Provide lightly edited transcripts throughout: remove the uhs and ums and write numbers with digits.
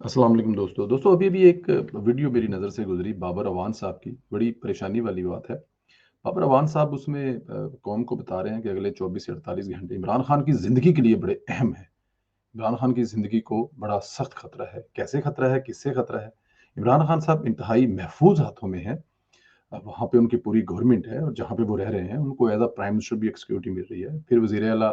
अस्सलाम वालेकुम दोस्तों अभी भी एक वीडियो मेरी नज़र से गुजरी बाबर अवान साहब की। बड़ी परेशानी वाली बात है। बाबर अवान साहब उसमें कौम को बता रहे हैं कि अगले 24 से 48 घंटे इमरान खान की ज़िंदगी के लिए बड़े अहम है। इमरान खान की ज़िंदगी को बड़ा सख्त खतरा है। कैसे खतरा है, किससे खतरा है? इमरान खान साहब इंतहाई महफूज हाथों में हैं। वहाँ पे उनकी पूरी गवर्नमेंट है और जहाँ पे वो रह रहे हैं उनको एज अ प्राइम मिनिस्टर भी एक सिक्योरिटी मिल रही है। फिर वजीर आला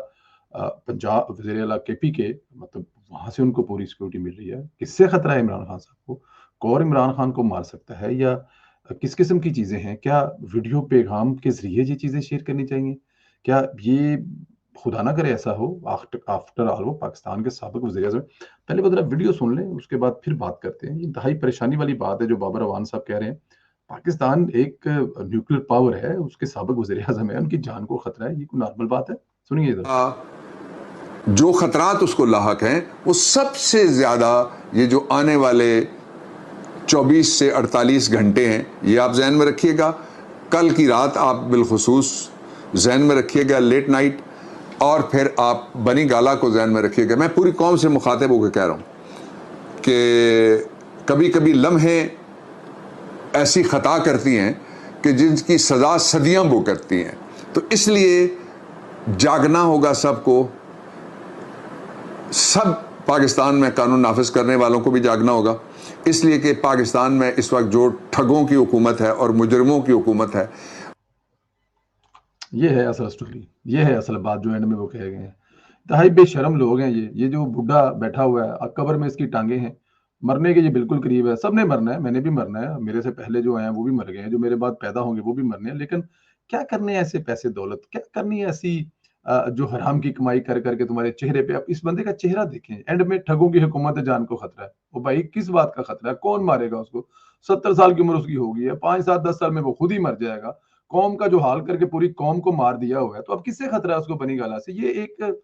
पंजाब, वजीर आला केपी के, मतलब वहाँ से उनको पूरी सिक्योरिटी मिल रही है। किससे खतरा है इमरान खान साहब को? कौन इमरान खान को मार सकता है, या किस किस्म की चीज़ें हैं? क्या वीडियो पैगाम के ज़रिए ये चीज़ें शेयर करनी चाहिए? क्या ये खुदा ना करे ऐसा हो? आफ्टर आफ्टर ऑल वो पाकिस्तान के साबिक वज़ीर-ए-आज़म। पहले वो ज़रा वीडियो सुन लें, उसके बाद फिर बात करते हैं। ये इंतहाई परेशानी वाली बात है जो बाबर अवान साहब कह रहे हैं। पाकिस्तान एक न्यूक्लियर पावर है, उसके साबिक वज़ीर-ए-आज़म है, उनकी जान को खतरा है, ये कोई नॉर्मल बात है? सुनिए ज़रा। जो खतरात उसको लाहक हैं वो सबसे ज़्यादा ये जो आने वाले 24 से 48 घंटे हैं, ये आप जहन में रखिएगा। कल की रात आप बिलखुसूस जहन में रखिएगा, लेट नाइट, और फिर आप बनी गाला को जहन में रखिएगा। मैं पूरी कौम से मुखातिब होकर कह रहा हूँ कि कभी कभी लम्हे ऐसी खता करती हैं कि जिनकी सज़ा सदियाँ वो करती हैं। तो इसलिए जागना होगा सबको, सब पाकिस्तान में कानून नाफिज करने वालों को भी जागना होगा, इसलिए कि पाकिस्तान में इस वक्त जो ठगों की हुकूमत है और मुजरमों की हुकूमत है। ये है असल स्टोरी, ये है असल बात जो एंड में वो कह गए हैं। इंतहाई बेशर्म लोग हैं ये जो बूढ़ा बैठा हुआ है कब्र में, इसकी टांगे हैं, मरने के ये बिल्कुल करीब है। सबने मरना है, मैंने भी मरना है, मेरे से पहले जो आए हैं वो भी मर गए हैं, जो मेरे बाद पैदा होंगे वो भी मरने हैं। लेकिन क्या करने हैं ऐसे पैसे दौलत, क्या करनी है ऐसी जो हराम की कमाई कर करके तुम्हारे चेहरे पे? आप इस बंदे का चेहरा देखें, एंड में ठगों की हुकूमत है, जान को खतरा है। वो भाई किस बात का खतरा है? कौन मारेगा उसको? 70 साल की उम्र उसकी होगी है, 5 7 10 साल में वो खुद ही मर जाएगा। कौम का जो हाल करके पूरी कौम को मार दिया हुआ है, तो अब किससे खतरा है उसको बनी गाला से? ये एक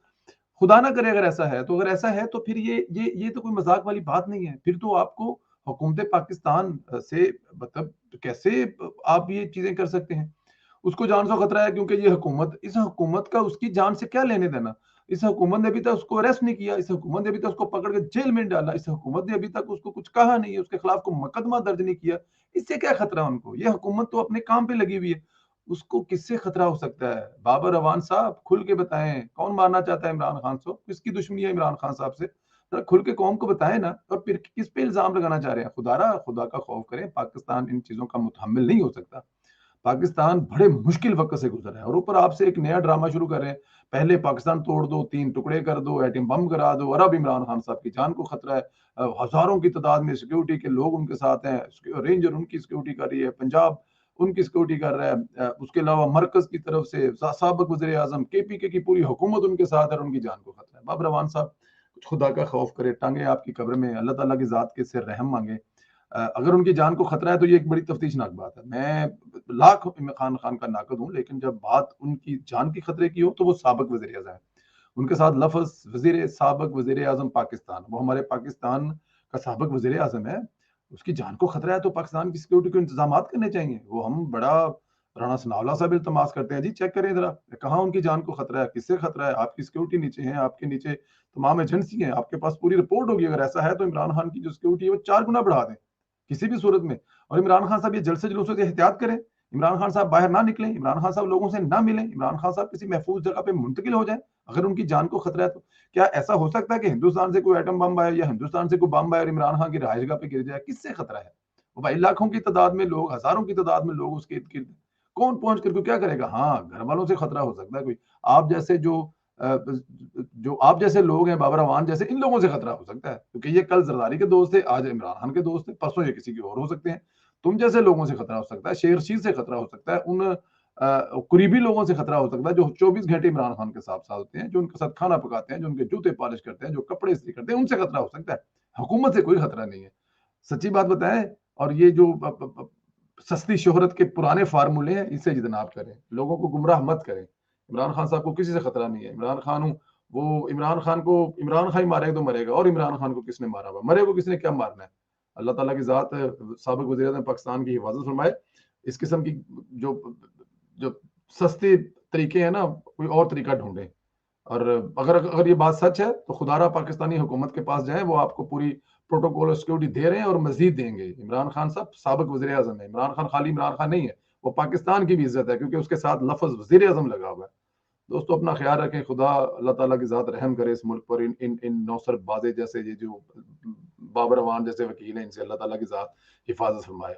खुदा ना करे अगर ऐसा है, तो अगर ऐसा है तो फिर ये तो कोई मजाक वाली बात नहीं है। फिर तो आपको हुकूमत पाकिस्तान से, मतलब कैसे आप ये चीजें कर सकते हैं? उसको जान से खतरा है क्योंकि ये हुकूमत, इस हुकूमत का उसकी जान से क्या लेने देना? इस हुकूमत ने अभी तक उसको अरेस्ट नहीं किया, इस हुकूमत ने अभी तक उसको पकड़ के जेल में डाला, इस हुकूमत ने अभी तक उसको कुछ कहा नहीं है, उसके खिलाफ कोई मुकदमा दर्ज नहीं किया। इससे क्या खतरा उनको? ये हुकूमत तो अपने काम पे लगी हुई है, उसको किससे खतरा हो सकता है? बाबर अवान साहब खुल के बताएं, कौन मारना चाहता है इमरान खान को? किसकी दुश्मनी है इमरान खान साहब से? जरा खुल के कौम को बताएं ना। और फिर किस पे इल्जाम लगाना चाह रहे हैं? खुदा का खौफ करें, पाकिस्तान इन चीजों का मुतहम्मिल नहीं हो सकता। पाकिस्तान बड़े मुश्किल वक्त से गुजर रहा है और ऊपर आपसे एक नया ड्रामा शुरू कर रहे हैं। पहले पाकिस्तान तोड़ दो, 3 टुकड़े कर दो, एटम बम करा दो, और अब इमरान खान साहब की जान को खतरा है। हजारों की तादाद में सिक्योरिटी के लोग उनके साथ हैं, रेंजर उनकी सिक्योरिटी कर रही है, पंजाब उनकी सिक्योरिटी कर रहा है। उसके अलावा मरकज की तरफ से साबिक वजीर आजम केपीके की पूरी हुकूमत उनके साथ है और उनकी जान को खतरा है। बाबर रवान साहब, कुछ खुदा का खौफ करे, टांगे आपकी कब्र में, अल्लाह ताला की जात के से रहम मांगे। अगर उनकी जान को खतरा है तो ये एक बड़ी तफ्तीशनाक बात है। मैं लाख इमरान खान का नाकद हूँ, लेकिन जब बात उनकी जान की खतरे की हो तो वो साबिक वजीर आजम है। उनके साथ लफ्ज वजीर साबिक वजीर आजम पाकिस्तान, वो हमारे पाकिस्तान का साबिक वजीर आजम है। उसकी जान को खतरा है तो पाकिस्तान की सिक्योरिटी को इंतजाम करने चाहिए। वो हम बड़ा राणा सनावला साहब इल्तमास करते हैं, जी चेक करें जरा, कहाँ उनकी जान को खतरा है, किससे खतरा है? आपकी सिक्योरिटी नीचे है, आपके नीचे तमाम एजेंसी हैं, आपके पास पूरी रिपोर्ट होगी। अगर ऐसा है तो इमरान खान की जो सिक्योरिटी है वो 4 गुना बढ़ा दें किसी भी सूरत में। और इमरान खान साहब ये जल्द से जल्द से एहतियात करें। इमरान खान साहब बाहर ना निकलें, इमरान खान साहब लोगों से ना मिलें, इमरान खान साहब किसी महफूज जगह पे मुंतकिल हो जाए अगर उनकी जान को खतरा है तो। क्या ऐसा हो सकता है कि हिंदुस्तान से कोई एटम बम आए या हिंदुस्तान से कोई बम आए और इमरान खान की रहायश जगह पे गिर जाए? किससे खतरा है? वो भाई लाखों की तादाद में लोग, हजारों की तादाद में लोग उसके इर्द गिर्द, कौन पहुंच करके क्या करेगा? हाँ, घर वालों से खतरा हो सकता है कोई। आप जैसे जो आप जैसे लोग हैं, बाबर अवान जैसे, इन लोगों से खतरा हो सकता है क्योंकि ये कल जरदारी के दोस्त थे, आज इमरान खान के दोस्त थे, परसों ये किसी के और हो सकते हैं। तुम जैसे लोगों से खतरा हो सकता है, शेर शीर से खतरा हो सकता है, उन करीबी लोगों से खतरा हो सकता है जो 24 घंटे इमरान खान के साथ साथ होते हैं, जो उनके साथ खाना पकाते हैं, जो उनके जूते पॉलिश करते हैं, जो कपड़े इस्त्री करते हैं, उनसे खतरा हो सकता है। हुकूमत से कोई खतरा नहीं है, सच्ची बात बताएं। और ये जो सस्ती शोहरत के पुराने फार्मूले हैं, इससे इजतनाब करें, लोगों को गुमराह मत करें। इमरान खान साहब को किसी से खतरा नहीं है। इमरान खान हूँ, वो इमरान खान को इमरान खान ही मारेगा तो मरेगा, और इमरान खान को किसने मारा हुआ? मरे को किसने क्या मारना है? अल्लाह ताला की जात साबिक वज़ीर आज़म पाकिस्तान की हिफाजत फरमाए। इस किस्म की जो जो सस्ते तरीके हैं ना, कोई और तरीका ढूंढें। और अगर अगर ये बात सच है तो खुदारा पाकिस्तानी हुकूमत के पास जाएं, वो आपको पूरी پروٹوکول اور سیکورٹی دے رہے ہیں اور مزید دیں گے. عمران خان صاحب سابق وزیر اعظم ہے. عمران خان خالی عمران خان نہیں ہے, وہ پاکستان کی بھی عزت ہے کیونکہ اس کے ساتھ لفظ وزیر اعظم لگا ہوا ہے. دوستو اپنا خیال رکھیں. خدا اللہ تعالیٰ کی ذات رحم کرے اس ملک پر. ان نوسر بازے جیسے یہ جو بابر اعوان جیسے وکیل ہیں, ان سے اللہ تعالیٰ کی ذات حفاظت فرمائے.